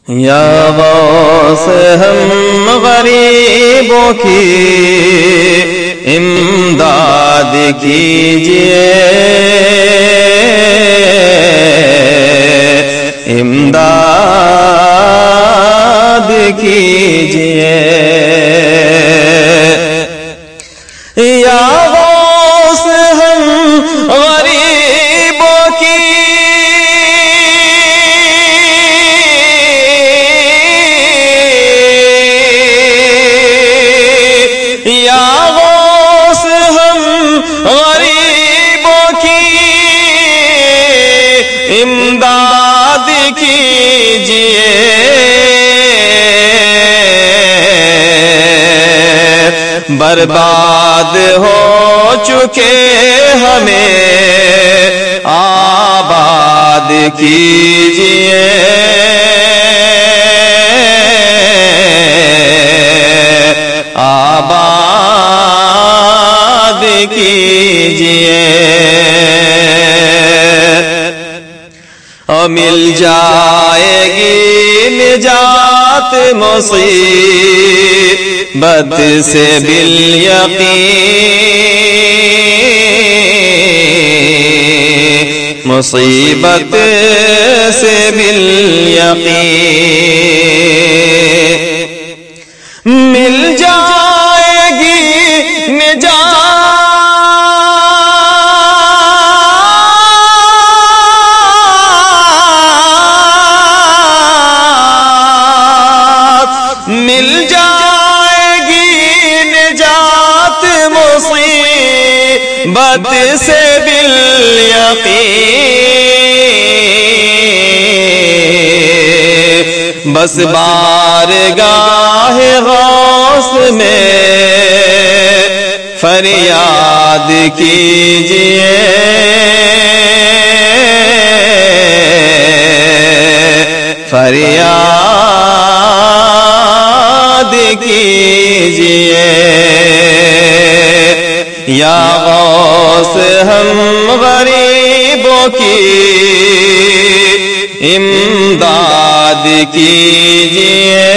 یا غوث ہم غریبوں کی امداد کیجئے، امداد کیجئے، یا غوث ہم غریبوں کی امداد کیجئے، برباد ہو چکے ہمیں آباد کیجئے، آباد کیجئے، اور مل جائے گی نجات مصیبت سے بالیقین، مصیبت سے بالیقین، مل جائے گی نجات مل جائے گی نجات مصیبت سے بالیقین، بس بارگاہ غوث میں فریاد کیجئے، فریاد کیجئے، یا غوث ہم غریبوں کی امداد کیجئے،